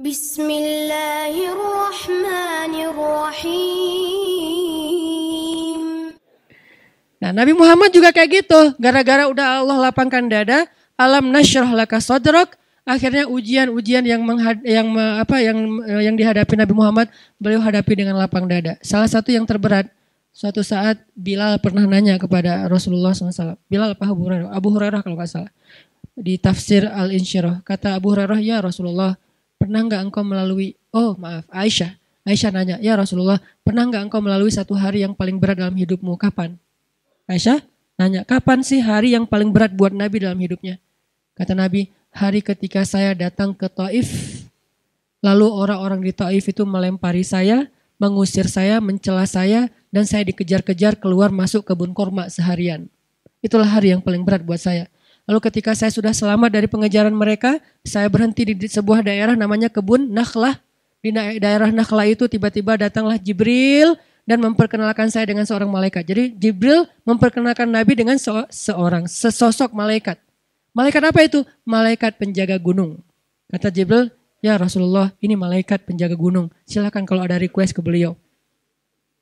Bismillahirrahmanirrahim. Nah, Nabi Muhammad juga kayak gitu. Gara-gara udah Allah lapangkan dada, alam nasyrah laka sadrak, akhirnya ujian-ujian yang dihadapi Nabi Muhammad, beliau hadapi dengan lapang dada. Salah satu yang terberat, suatu saat Bilal pernah nanya kepada Rasulullah SAW. Bilal apa Abu Hurairah? Abu Hurairah kalau nggak salah. Di tafsir Al-Insyirah, kata Abu Hurairah, ya Rasulullah, pernah nggak engkau melalui, Aisyah. Aisyah nanya, ya Rasulullah, pernah nggak engkau melalui satu hari yang paling berat dalam hidupmu? Kapan? Aisyah nanya, kapan sih hari yang paling berat buat Nabi dalam hidupnya? Kata Nabi, hari ketika saya datang ke Taif, lalu orang-orang di Taif itu melempari saya, mengusir saya, mencela saya, dan saya dikejar-kejar keluar masuk kebun kurma seharian. Itulah hari yang paling berat buat saya. Lalu ketika saya sudah selamat dari pengejaran mereka, saya berhenti di sebuah daerah namanya kebun Nakhlah. Di daerah Nakhlah itu tiba-tiba datanglah Jibril dan memperkenalkan saya dengan seorang malaikat. Jadi Jibril memperkenalkan Nabi dengan sesosok malaikat. Malaikat apa itu? Malaikat penjaga gunung. Kata Jibril, ya Rasulullah, ini malaikat penjaga gunung. Silakan kalau ada request ke beliau.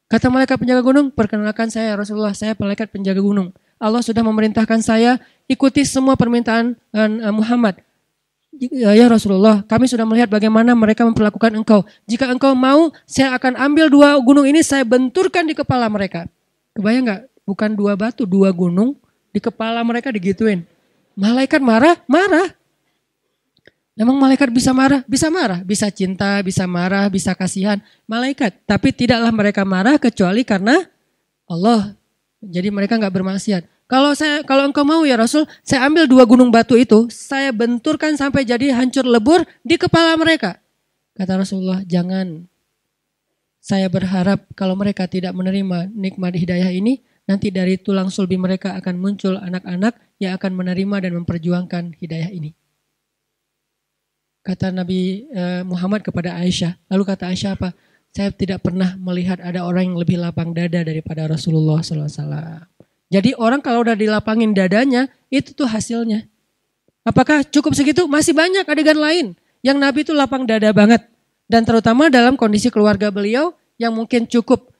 Kata malaikat penjaga gunung, perkenalkan saya Rasulullah, saya malaikat penjaga gunung. Allah sudah memerintahkan saya ikuti semua permintaan Muhammad. Ya Rasulullah, kami sudah melihat bagaimana mereka memperlakukan engkau. Jika engkau mau, saya akan ambil 2 gunung ini, saya benturkan di kepala mereka. Kebayang gak? Bukan 2 batu, 2 gunung di kepala mereka digituin. Malaikat marah. Memang malaikat bisa marah? Bisa marah. Bisa cinta, bisa marah, bisa kasihan. Malaikat. Tapi tidaklah mereka marah kecuali karena Allah. Jadi mereka gak bermaksiat. Kalau engkau mau ya Rasul, saya ambil 2 gunung batu itu, saya benturkan sampai jadi hancur lebur di kepala mereka. Kata Rasulullah, jangan. Saya berharap kalau mereka tidak menerima nikmat hidayah ini, nanti dari tulang sulbi mereka akan muncul anak-anak yang akan menerima dan memperjuangkan hidayah ini. Kata Nabi Muhammad kepada Aisyah. Lalu kata Aisyah apa? Saya tidak pernah melihat ada orang yang lebih lapang dada daripada Rasulullah SAW. Jadi orang kalau udah dilapangin dadanya, itu tuh hasilnya. Apakah cukup segitu? Masih banyak adegan lain yang Nabi itu lapang dada banget. Dan terutama dalam kondisi keluarga beliau yang mungkin cukup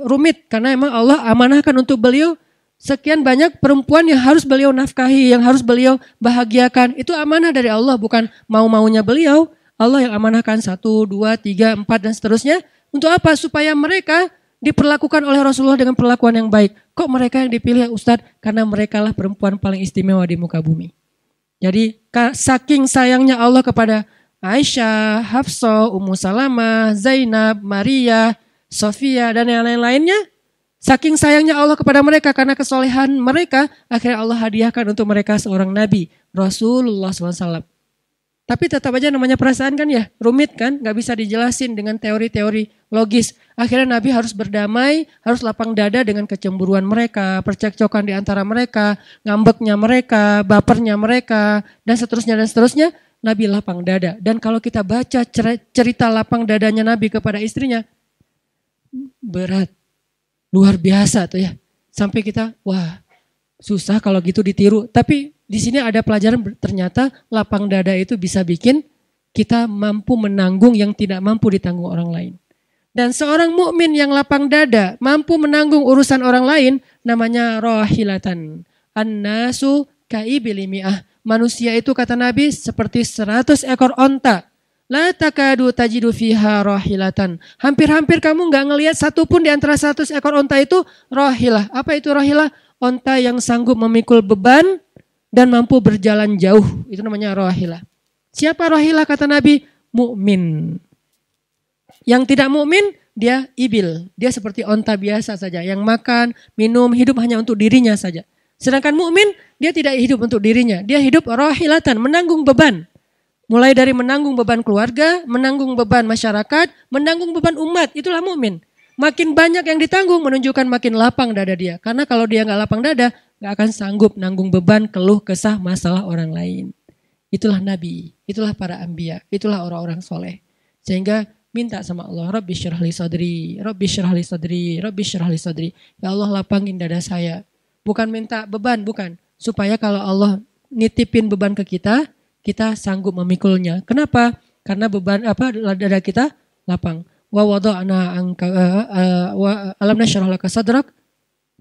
rumit. Karena emang Allah amanahkan untuk beliau sekian banyak perempuan yang harus beliau nafkahi, yang harus beliau bahagiakan. Itu amanah dari Allah, bukan mau-maunya beliau. Allah yang amanahkan 1, 2, 3, 4 dan seterusnya. Untuk apa? Supaya mereka diperlakukan oleh Rasulullah dengan perlakuan yang baik. Kok mereka yang dipilih Ustadz? Karena mereka lah perempuan paling istimewa di muka bumi. Jadi saking sayangnya Allah kepada Aisyah, Hafsah, Ummu Salamah, Zainab, Maria, Sofia dan yang lain-lainnya. Saking sayangnya Allah kepada mereka karena kesolehan mereka. Akhirnya Allah hadiahkan untuk mereka seorang Nabi, Rasulullah SAW. Tapi tetap aja namanya perasaan kan ya, rumit kan, gak bisa dijelasin dengan teori-teori logis. Akhirnya Nabi harus berdamai, harus lapang dada dengan kecemburuan mereka, percekcokan di antara mereka, ngambeknya mereka, bapernya mereka, dan seterusnya. Nabi lapang dada. Dan kalau kita baca cerita lapang dadanya Nabi kepada istrinya, berat, luar biasa tuh ya. Sampai kita, wah susah kalau gitu ditiru. Tapi di sini ada pelajaran, ternyata lapang dada itu bisa bikin kita mampu menanggung yang tidak mampu ditanggung orang lain. Dan seorang mukmin yang lapang dada mampu menanggung urusan orang lain namanya rohilatan. An-nasu kaibilimi'ah. Manusia itu kata Nabi seperti 100 ekor onta. La takadu tajidu fiha rohilatan. Hampir-hampir kamu gak ngelihat satupun di antara 100 ekor onta itu rohilah. Apa itu rohilah? Onta yang sanggup memikul beban dan mampu berjalan jauh. Itu namanya rohilah. Siapa rohilah kata Nabi? Mukmin. Yang tidak mukmin dia ibil. Dia seperti onta biasa saja. Yang makan, minum, hidup hanya untuk dirinya saja. Sedangkan mukmin dia tidak hidup untuk dirinya. Dia hidup rohilatan, menanggung beban. Mulai dari menanggung beban keluarga, menanggung beban masyarakat, menanggung beban umat. Itulah mukmin. Makin banyak yang ditanggung menunjukkan makin lapang dada dia. Karena kalau dia gak lapang dada, gak akan sanggup nanggung beban, keluh, kesah, masalah orang lain. Itulah Nabi, itulah para anbiya, itulah orang-orang soleh. Sehingga minta sama Allah, Rabbi syrah li sadri, Rabbi syrah li sadri, Rabbi syrah li sadri. Ya Allah lapangin dada saya. Bukan minta beban, bukan. Supaya kalau Allah nitipin beban ke kita, kita sanggup memikulnya. Kenapa? karena beban dada kita lapang. Wa wada'na anka alam nashrah laka sadrak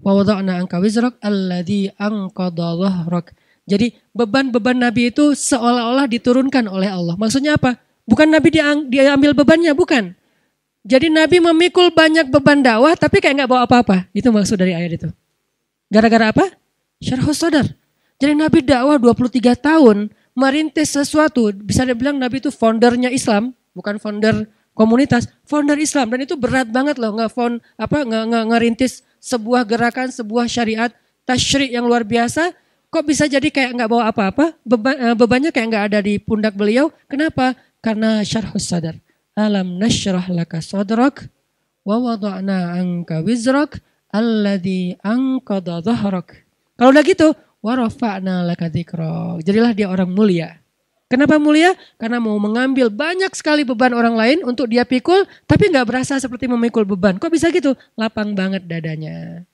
wa wada'na anka wizrak alladzi anqadha dhahrak. Jadi beban-beban Nabi itu seolah-olah diturunkan oleh Allah. Maksudnya apa? Bukan Nabi dia ambil bebannya, bukan. Jadi Nabi memikul banyak beban dakwah tapi kayak nggak bawa apa-apa. Itu maksud dari ayat itu. Gara-gara apa? Syarhus sadar. Jadi Nabi dakwah 23 tahun merintis sesuatu. Bisa dibilang Nabi itu foundernya Islam, bukan founder komunitas, founder Islam. Dan itu berat banget loh, ngerintis sebuah gerakan, sebuah syariat, tasyri' yang luar biasa. Kok bisa jadi kayak nggak bawa apa-apa? Bebannya kayak nggak ada di pundak beliau. Kenapa? Karena syarhus sadar. Alam nashrah laka sadrak wa wada'na anka wizrak alladzi anqadha dhahrak. Kalau udah gitu, wa rafa'na laka dzikrak. Jadilah dia orang mulia. Kenapa mulia? Karena mau mengambil banyak sekali beban orang lain untuk dia pikul, tapi nggak berasa seperti memikul beban. Kok bisa gitu? Lapang banget dadanya.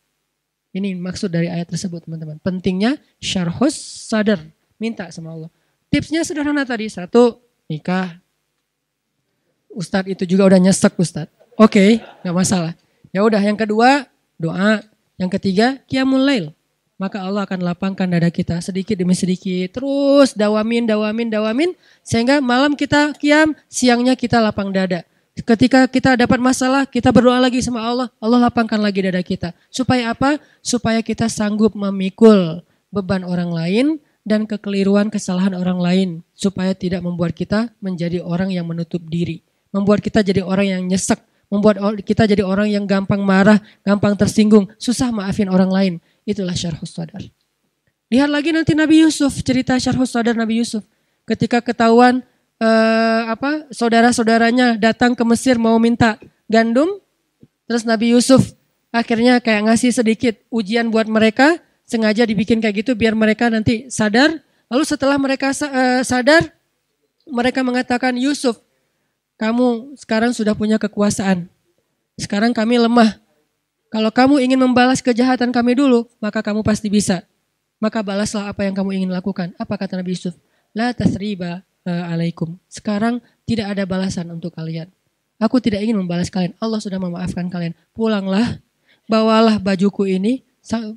Ini maksud dari ayat tersebut, teman-teman. Pentingnya syarhus sadar. Minta sama Allah. Tipsnya sederhana tadi. 1, nikah. Ustadz itu juga udah nyesek Ustadz. Oke, gak masalah. Ya udah, yang kedua doa. Yang ketiga qiyamul lail. Maka Allah akan lapangkan dada kita sedikit demi sedikit. Terus dawamin. Sehingga malam kita qiyam, siangnya kita lapang dada. Ketika kita dapat masalah, kita berdoa lagi sama Allah. Allah lapangkan lagi dada kita. Supaya apa? Supaya kita sanggup memikul beban orang lain dan kekeliruan kesalahan orang lain. Supaya tidak membuat kita menjadi orang yang menutup diri. Membuat kita jadi orang yang nyesek. Membuat kita jadi orang yang gampang marah, gampang tersinggung. Susah maafin orang lain. Itulah syarhus sadar. Lihat lagi nanti Nabi Yusuf. Cerita syarhus sadar Nabi Yusuf. Ketika ketahuan saudara-saudaranya datang ke Mesir mau minta gandum. Terus Nabi Yusuf akhirnya kayak ngasih sedikit ujian buat mereka. Sengaja dibikin kayak gitu biar mereka nanti sadar. Lalu setelah mereka sadar, mereka mengatakan, Yusuf, kamu sekarang sudah punya kekuasaan. Sekarang kami lemah. Kalau kamu ingin membalas kejahatan kami dulu, maka kamu pasti bisa. Maka balaslah apa yang kamu ingin lakukan. Apa kata Nabi Yusuf? La tasriba alaikum. Sekarang tidak ada balasan untuk kalian. Aku tidak ingin membalas kalian. Allah sudah memaafkan kalian. Pulanglah, bawalah bajuku ini,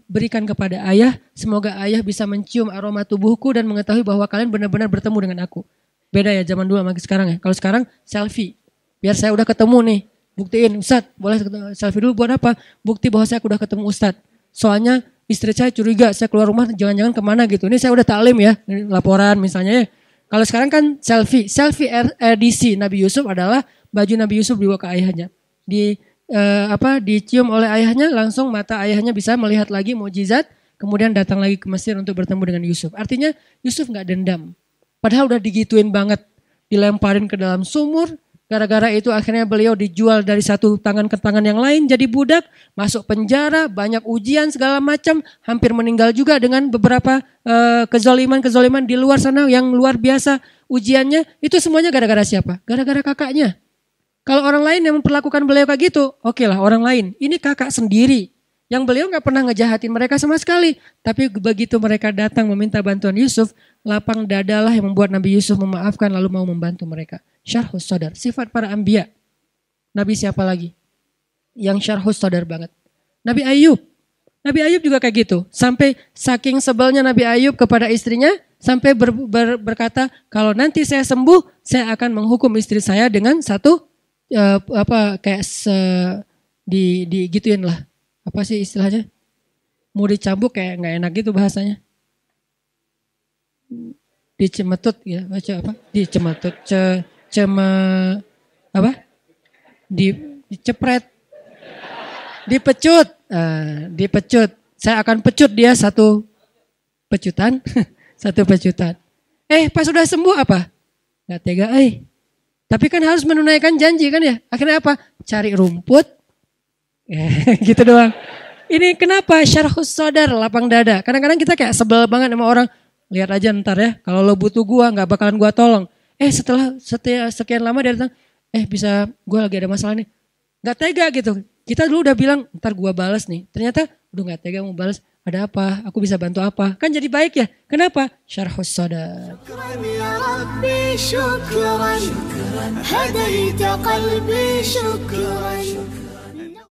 berikan kepada ayah. Semoga ayah bisa mencium aroma tubuhku dan mengetahui bahwa kalian benar-benar bertemu dengan aku. Beda ya zaman dulu sama sekarang ya. Kalau sekarang selfie. Biar saya udah ketemu nih. Buktiin, Ustadz boleh selfie dulu buat apa? Bukti bahwa saya udah ketemu Ustadz. Soalnya istri saya curiga saya keluar rumah jangan-jangan kemana gitu. Ini saya udah taklim ya. Laporan misalnya ya. Kalau sekarang kan selfie. Selfie edisi Nabi Yusuf adalah baju Nabi Yusuf dibawa ke ayahnya. Dicium oleh ayahnya, langsung mata ayahnya bisa melihat lagi mukjizat. Kemudian datang lagi ke Mesir untuk bertemu dengan Yusuf. Artinya Yusuf gak dendam. Padahal udah digituin banget, dilemparin ke dalam sumur. Gara-gara itu akhirnya beliau dijual dari satu tangan ke tangan yang lain jadi budak, masuk penjara, banyak ujian segala macam, hampir meninggal juga dengan beberapa kezaliman di luar sana yang luar biasa ujiannya. Itu semuanya gara-gara siapa? Gara-gara kakaknya. Kalau orang lain yang memperlakukan beliau kayak gitu, oke lah orang lain. Ini kakak sendiri. Yang beliau gak pernah ngejahatin mereka sama sekali. Tapi begitu mereka datang meminta bantuan Yusuf, lapang dadalah yang membuat Nabi Yusuf memaafkan lalu mau membantu mereka. Syarhus sadar, sifat para anbiya. Nabi siapa lagi? Yang syarhus sadar banget. Nabi Ayub. Nabi Ayub juga kayak gitu. Sampai saking sebelnya Nabi Ayub kepada istrinya, sampai berkata, kalau nanti saya sembuh, saya akan menghukum istri saya dengan satu, digituin lah. Apa sih istilahnya? Mau dicambuk kayak nggak enak gitu bahasanya. Dicemetut ya, baca apa? Dicemetut, dicepret, dipecut, dipecut. Saya akan pecut dia satu pecutan, satu pecutan. Pas sudah sembuh apa? Nggak tega, Tapi kan harus menunaikan janji kan ya. Akhirnya apa? Cari rumput. Gitu doang. Ini kenapa syarhus sadar, lapang dada. Kadang-kadang kita kayak sebel banget sama orang. Lihat aja ntar ya, kalau lo butuh gua gak bakalan gua tolong. Setelah sekian lama dia datang, bisa gua lagi ada masalah nih. Gak tega gitu. Kita dulu udah bilang ntar gua balas nih. Ternyata udah gak tega mau balas. ada apa? Aku bisa bantu apa? Kan jadi baik ya. Kenapa? Syarhus sadar. شكرا يا ربي شكرا هديت قلبي شكرا